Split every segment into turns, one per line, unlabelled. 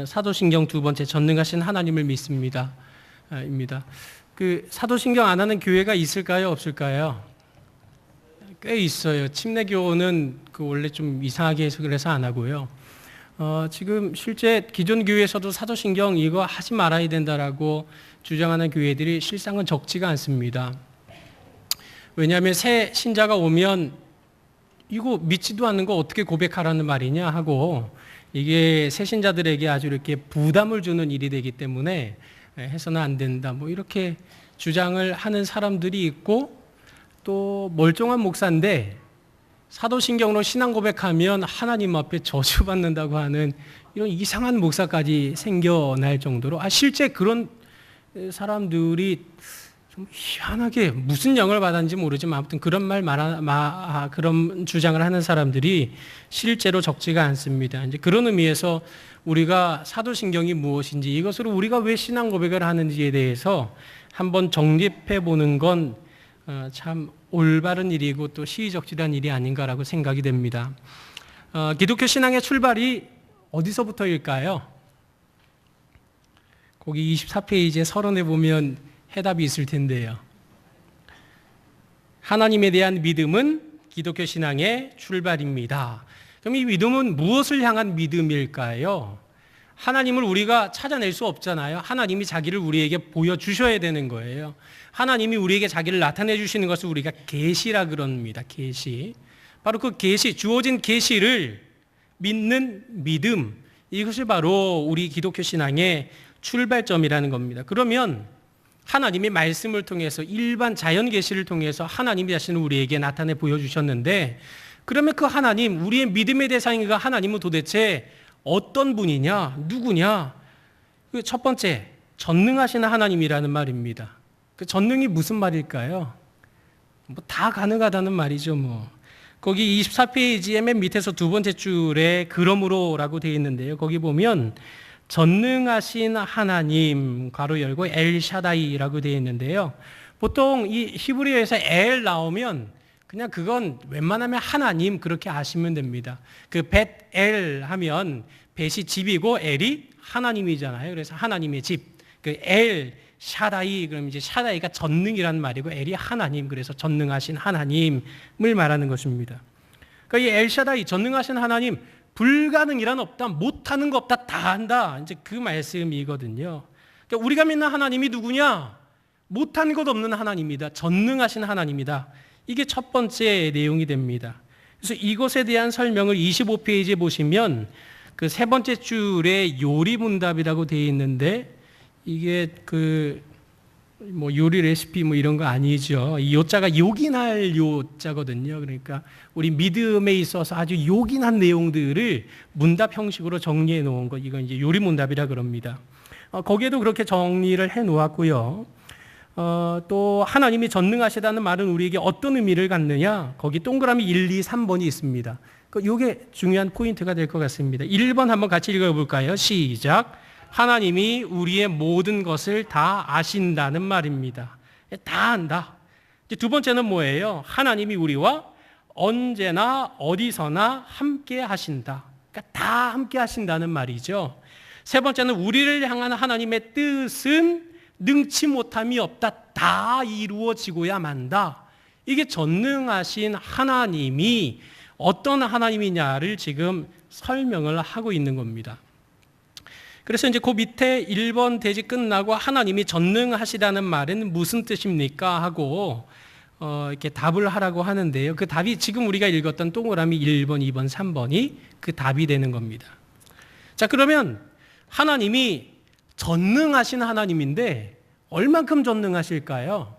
사도신경 두 번째 전능하신 하나님을 믿습니다. 입니다. 사도신경 안 하는 교회가 있을까요, 없을까요? 꽤 있어요. 침례교는 원래 좀 이상하게 해석을 해서 안 하고요. 지금 실제 기존 교회에서도 사도신경 이거 하지 말아야 된다라고 주장하는 교회들이 실상은 적지가 않습니다. 왜냐하면 새 신자가 오면 이거 믿지도 않는 거 어떻게 고백하라는 말이냐 하고 이게 새 신자들에게 아주 이렇게 부담을 주는 일이 되기 때문에 해서는 안 된다. 이렇게 주장을 하는 사람들이 있고 또 멀쩡한 목사인데 사도신경으로 신앙 고백하면 하나님 앞에 저주받는다고 하는 이런 이상한 목사까지 생겨날 정도로 실제 그런 사람들이 좀 희한하게 무슨 영을 받았는지 모르지만 아무튼 그런 그런 주장을 하는 사람들이 실제로 적지가 않습니다. 이제 그런 의미에서 우리가 사도신경이 무엇인지 이것으로 우리가 왜 신앙 고백을 하는지에 대해서 한번 정립해 보는 건 참 올바른 일이고 또 시의적절한 일이 아닌가라고 생각이 됩니다. 기독교 신앙의 출발이 어디서부터일까요? 거기 24페이지에 서론에 보면 해답이 있을 텐데요. 하나님에 대한 믿음은 기독교 신앙의 출발입니다. 그럼 이 믿음은 무엇을 향한 믿음일까요? 하나님을 우리가 찾아낼 수 없잖아요. 하나님이 자기를 우리에게 보여주셔야 되는 거예요. 하나님이 우리에게 자기를 나타내 주시는 것을 우리가 계시라 그럽니다. 계시. 바로 그 계시, 주어진 계시를 믿는 믿음, 이것이 바로 우리 기독교 신앙의 출발점이라는 겁니다. 그러면 하나님이 말씀을 통해서 일반 자연 계시를 통해서 하나님이 자신을 우리에게 나타내 보여주셨는데 그러면 그 하나님, 우리의 믿음의 대상인 그 하나님은 도대체 어떤 분이냐, 누구냐? 첫 번째, 전능하신 하나님이라는 말입니다. 그 전능이 무슨 말일까요? 다 가능하다는 말이죠, 거기 24페이지의 맨 밑에서 두 번째 줄에 그러므로라고 되어 있는데요. 거기 보면 전능하신 하나님, 괄호 열고 엘샤다이라고 되어 있는데요. 보통 이 히브리어에서 엘 나오면 그냥 그건 웬만하면 하나님 그렇게 아시면 됩니다. 벳엘 하면 벳이 집이고 엘이 하나님이잖아요. 그래서 하나님의 집. 엘 샤다이, 그럼 이제 샤다이가 전능이라는 말이고 엘이 하나님, 그래서 전능하신 하나님을 말하는 것입니다. 그러니까 이 엘샤다이, 전능하신 하나님, 불가능이란 없다, 못하는 거 없다, 다 한다. 이제 그 말씀이거든요. 그러니까 우리가 믿는 하나님이 누구냐? 못한 것 없는 하나님이다. 전능하신 하나님이다. 이게 첫 번째 내용이 됩니다. 그래서 이것에 대한 설명을 25페이지에 보시면 그 세 번째 줄에 요리문답이라고 되어 있는데 이게 요리 레시피 이런 거 아니죠. 이 요자가 요긴할 요자거든요. 그러니까 우리 믿음에 있어서 아주 요긴한 내용들을 문답 형식으로 정리해 놓은 거, 이건 이제 요리문답이라 그럽니다. 거기에도 그렇게 정리를 해 놓았고요. 또 하나님이 전능하시다는 말은 우리에게 어떤 의미를 갖느냐? 거기 동그라미 1, 2, 3번이 있습니다. 이게 중요한 포인트가 될 것 같습니다. 1번 한번 같이 읽어볼까요? 시작. 하나님이 우리의 모든 것을 다 아신다는 말입니다. 다 안다. 두 번째는 뭐예요? 하나님이 우리와 언제나 어디서나 함께 하신다. 그러니까 다 함께 하신다는 말이죠. 세 번째는 우리를 향한 하나님의 뜻은 능치 못함이 없다. 다 이루어지고야 만다. 이게 전능하신 하나님이 어떤 하나님이냐를 지금 설명을 하고 있는 겁니다. 그래서 이제 그 밑에 1번 대지 끝나고 하나님이 전능하시다는 말은 무슨 뜻입니까? 하고 이렇게 답을 하라고 하는데요. 그 답이 지금 우리가 읽었던 동그라미 1번, 2번, 3번이 그 답이 되는 겁니다. 자, 그러면 하나님이 전능하신 하나님인데 얼만큼 전능하실까요?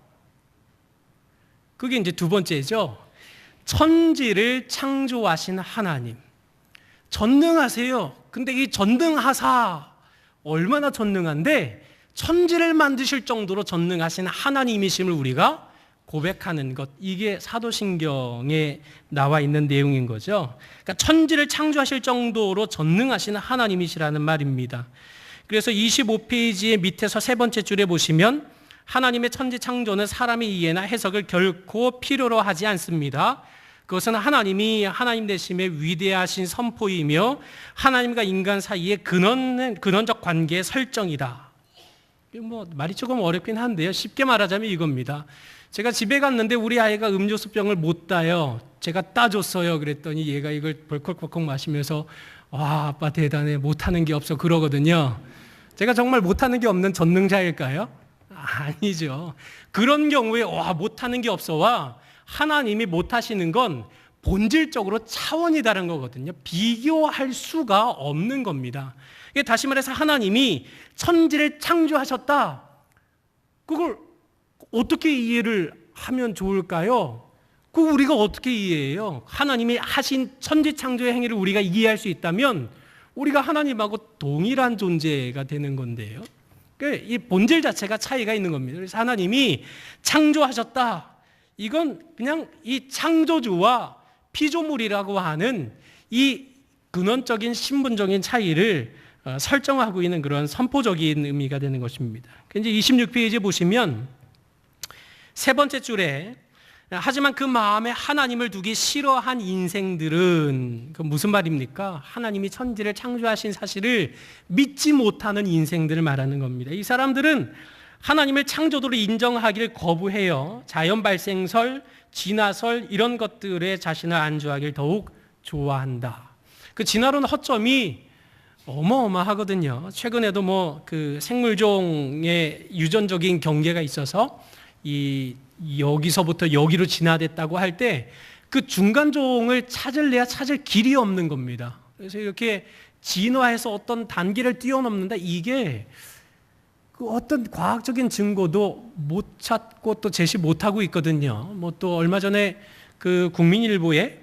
그게 이제 두 번째죠. 천지를 창조하신 하나님. 전능하세요. 근데 이 전능하사 얼마나 전능한데 천지를 만드실 정도로 전능하신 하나님이심을 우리가 고백하는 것, 이게 사도신경에 나와 있는 내용인 거죠. 그러니까 천지를 창조하실 정도로 전능하신 하나님이시라는 말입니다. 그래서 25페이지의 밑에서 세 번째 줄에 보시면 하나님의 천지 창조는 사람의 이해나 해석을 결코 필요로 하지 않습니다. 그것은 하나님이 하나님 되심의 위대하신 선포이며 하나님과 인간 사이의 근원적 관계의 설정이다. 말이 조금 어렵긴 한데요. 쉽게 말하자면 이겁니다. 제가 집에 갔는데 우리 아이가 음료수병을 못 따요. 제가 따줬어요. 그랬더니 얘가 이걸 벌컥벌컥 마시면서 와, 아빠 대단해. 못하는 게 없어. 그러거든요. 제가 정말 못하는 게 없는 전능자일까요? 아니죠. 그런 경우에 와, 못하는 게 없어와 하나님이 못하시는 건 본질적으로 차원이 다른 거거든요. 비교할 수가 없는 겁니다. 다시 말해서 하나님이 천지를 창조하셨다. 그걸 어떻게 이해를 하면 좋을까요? 그거 우리가 어떻게 이해해요? 하나님이 하신 천지 창조의 행위를 우리가 이해할 수 있다면 우리가 하나님하고 동일한 존재가 되는 건데요. 이 본질 자체가 차이가 있는 겁니다. 그래서 하나님이 창조하셨다. 이건 그냥 이 창조주와 피조물이라고 하는 이 근원적인 신분적인 차이를 설정하고 있는 그런 선포적인 의미가 되는 것입니다. 이제 26페이지 보시면 세 번째 줄에 하지만 그 마음에 하나님을 두기 싫어한 인생들은 그 무슨 말입니까? 하나님이 천지를 창조하신 사실을 믿지 못하는 인생들을 말하는 겁니다. 이 사람들은 하나님을 창조주로 인정하기를 거부해요. 자연 발생설, 진화설 이런 것들에 자신을 안주하기를 더욱 좋아한다. 그 진화론 허점이 어마어마하거든요. 최근에도 그 생물종의 유전적인 경계가 있어서 여기서부터 여기로 진화됐다고 할 때 그 중간종을 찾을래야 찾을 길이 없는 겁니다. 그래서 이렇게 진화해서 어떤 단계를 뛰어넘는다, 이게 그 어떤 과학적인 증거도 못 찾고 또 제시 못하고 있거든요. 또 얼마 전에 그 국민일보에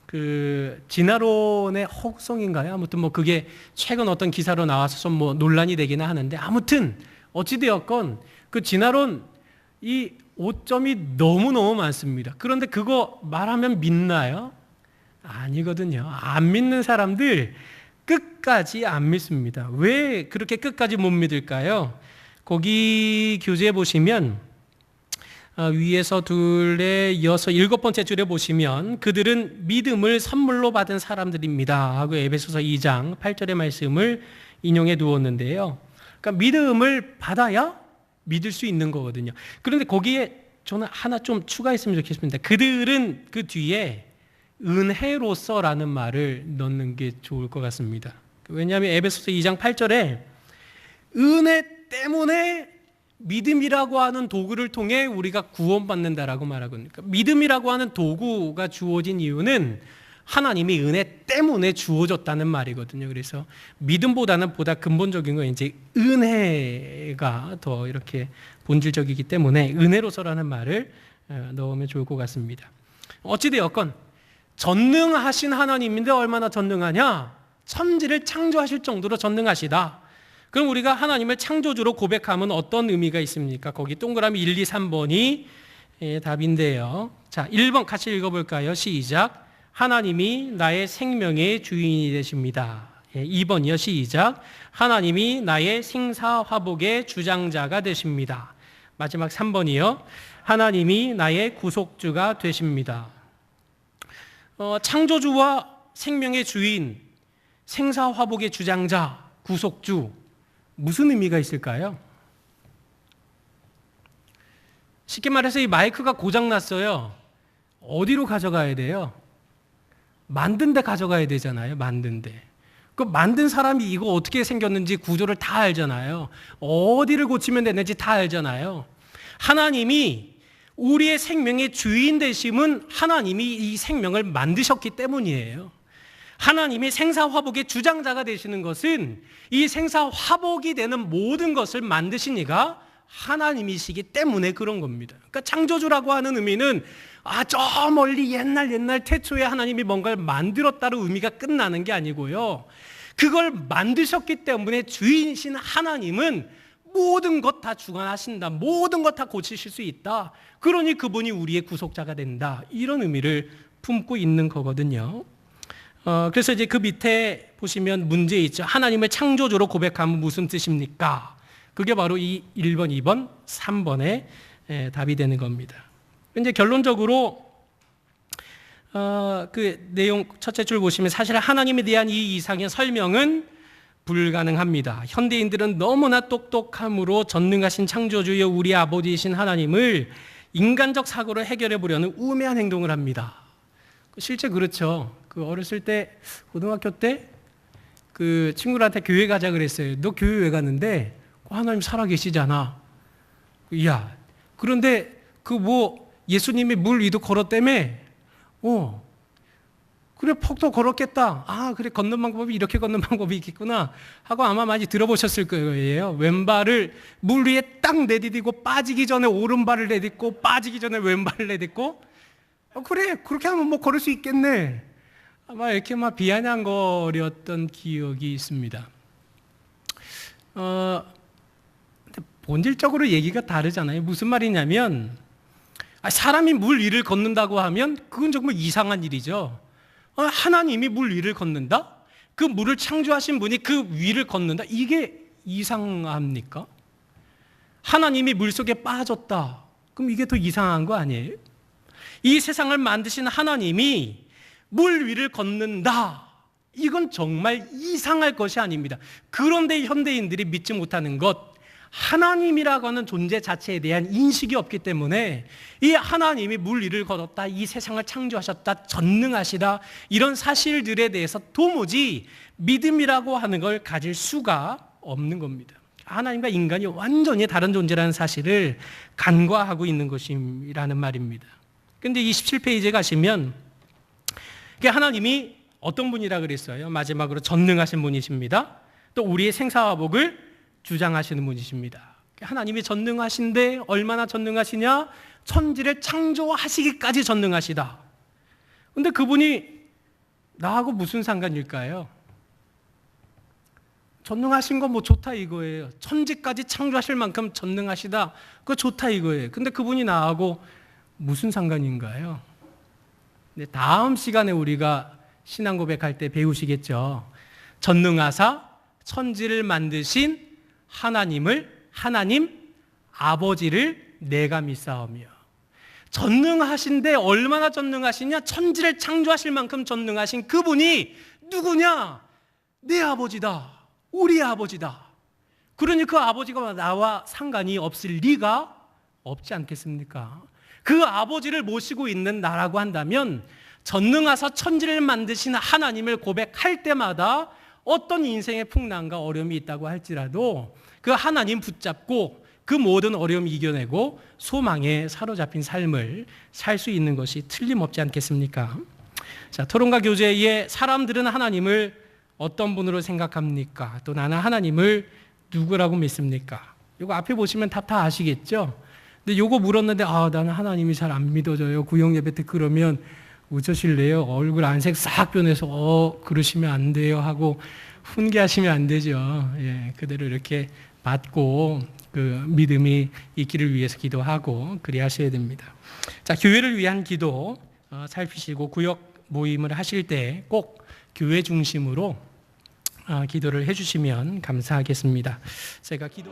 그 진화론의 허구성인가요? 아무튼 그게 최근 어떤 기사로 나와서 좀 논란이 되기는 하는데, 아무튼 어찌되었건 그 진화론 이 오점이 너무너무 많습니다. 그런데 그거 말하면 믿나요? 아니거든요. 안 믿는 사람들 끝까지 안 믿습니다. 왜 그렇게 끝까지 못 믿을까요? 거기 교재에 보시면 위에서 둘에 이어서 7번째 줄에 보시면 그들은 믿음을 선물로 받은 사람들입니다 하고 에베소서 2장 8절의 말씀을 인용해 두었는데요. 그러니까 믿음을 받아야 믿을 수 있는 거거든요. 그런데 거기에 저는 하나 좀 추가했으면 좋겠습니다. 그들은 그 뒤에 은혜로서라는 말을 넣는 게 좋을 것 같습니다. 왜냐하면 에베소서 2장 8절에 은혜 때문에 믿음이라고 하는 도구를 통해 우리가 구원받는다라고 말하거든요. 그러니까 믿음이라고 하는 도구가 주어진 이유는 하나님이 은혜 때문에 주어졌다는 말이거든요. 그래서 믿음보다는 보다 근본적인 건 이제 은혜가 더 이렇게 본질적이기 때문에 은혜로서라는 말을 넣으면 좋을 것 같습니다. 어찌되었건 전능하신 하나님인데 얼마나 전능하냐? 천지를 창조하실 정도로 전능하시다. 그럼 우리가 하나님을 창조주로 고백하면 어떤 의미가 있습니까? 거기 동그라미 1, 2, 3번이 답인데요. 자, 1번 같이 읽어볼까요? 시작. 하나님이 나의 생명의 주인이 되십니다. 2번이요. 시작. 하나님이 나의 생사화복의 주장자가 되십니다. 마지막 3번이요. 하나님이 나의 구속주가 되십니다. 창조주와 생명의 주인, 생사화복의 주장자, 구속주, 무슨 의미가 있을까요? 쉽게 말해서 이 마이크가 고장났어요. 어디로 가져가야 돼요? 만든 데 가져가야 되잖아요. 만든 데. 그 만든 사람이 이거 어떻게 생겼는지 구조를 다 알잖아요. 어디를 고치면 되는지 다 알잖아요. 하나님이 우리의 생명의 주인 되심은 하나님이 이 생명을 만드셨기 때문이에요. 하나님이 생사화복의 주장자가 되시는 것은 이 생사화복이 되는 모든 것을 만드신 이가 하나님이시기 때문에 그런 겁니다. 그러니까 창조주라고 하는 의미는 저 멀리 옛날 태초에 하나님이 뭔가를 만들었다는 의미가 끝나는 게 아니고요. 그걸 만드셨기 때문에 주인이신 하나님은 모든 것 다 주관하신다. 모든 것 다 고치실 수 있다. 그러니 그분이 우리의 구속자가 된다. 이런 의미를 품고 있는 거거든요. 그래서 이제 그 밑에 보시면 문제 있죠. 하나님을 창조주로 고백하면 무슨 뜻입니까? 그게 바로 이 1번, 2번, 3번의 답이 되는 겁니다. 이제 결론적으로 그 내용 첫째 줄 보시면 사실 하나님에 대한 이 이상의 설명은 불가능합니다. 현대인들은 너무나 똑똑함으로 전능하신 창조주여 우리 아버지이신 하나님을 인간적 사고로 해결해 보려는 우매한 행동을 합니다. 실제 그렇죠. 그 어렸을 때 고등학교 때 그 친구들한테 교회 가자 그랬어요. 너 교회 왜 갔는데? 하나님 살아 계시잖아. 야, 그런데 그 뭐 예수님이 물 위도 걸었다며? 그래 폭도 걸었겠다. 아 그래 걷는 방법이 이렇게 걷는 방법이 있겠구나 하고 아마 많이 들어보셨을 거예요. 왼발을 물 위에 딱 내디디고 빠지기 전에 오른발을 내딛고 빠지기 전에 왼발을 내딛고 그래 그렇게 하면 뭐 걸을 수 있겠네. 아마 이렇게 막 비아냥거렸던 기억이 있습니다. 본질적으로 얘기가 다르잖아요. 무슨 말이냐면 사람이 물 위를 걷는다고 하면 그건 정말 이상한 일이죠. 하나님이 물 위를 걷는다? 그 물을 창조하신 분이 그 위를 걷는다? 이게 이상합니까? 하나님이 물속에 빠졌다. 그럼 이게 더 이상한 거 아니에요? 이 세상을 만드신 하나님이 물 위를 걷는다. 이건 정말 이상할 것이 아닙니다. 그런데 현대인들이 믿지 못하는 것, 하나님이라고 하는 존재 자체에 대한 인식이 없기 때문에 이 하나님이 물 위를 걸었다, 이 세상을 창조하셨다, 전능하시다, 이런 사실들에 대해서 도무지 믿음이라고 하는 걸 가질 수가 없는 겁니다. 하나님과 인간이 완전히 다른 존재라는 사실을 간과하고 있는 것이라는 말입니다. 그런데 27페이지에 가시면 하나님이 어떤 분이라 그랬어요? 마지막으로 전능하신 분이십니다. 또 우리의 생사와 복을 주장하시는 분이십니다. 하나님이 전능하신데 얼마나 전능하시냐? 천지를 창조하시기까지 전능하시다. 근데 그분이 나하고 무슨 상관일까요? 전능하신 건 뭐 좋다 이거예요. 천지까지 창조하실 만큼 전능하시다. 그거 좋다 이거예요. 근데 그분이 나하고 무슨 상관인가요? 네, 다음 시간에 우리가 신앙 고백할 때 배우시겠죠. 전능하사 천지를 만드신 하나님 아버지를 내가 믿사오며. 전능하신데 얼마나 전능하시냐? 천지를 창조하실 만큼 전능하신 그분이 누구냐? 내 아버지다. 우리 아버지다. 그러니 그 아버지가 나와 상관이 없을 리가 없지 않겠습니까? 그 아버지를 모시고 있는 나라고 한다면 전능하사 천지를 만드신 하나님을 고백할 때마다 어떤 인생의 풍랑과 어려움이 있다고 할지라도 그 하나님 붙잡고 그 모든 어려움 이겨내고 소망에 사로잡힌 삶을 살 수 있는 것이 틀림없지 않겠습니까? 자, 토론과 교제에 사람들은 하나님을 어떤 분으로 생각합니까? 또 나는 하나님을 누구라고 믿습니까? 이거 앞에 보시면 다 아시겠죠? 근데 요거 물었는데 나는 하나님이 잘 안 믿어져요. 구역 예배 때 그러면 어쩌실래요? 얼굴 안색 싹 변해서 그러시면 안 돼요 하고 훈계하시면 안 되죠. 예, 그대로 이렇게 받고 그 믿음이 있기를 위해서 기도하고 그리하셔야 됩니다. 자, 교회를 위한 기도 살피시고 구역 모임을 하실 때 꼭 교회 중심으로 기도를 해주시면 감사하겠습니다. 제가 기도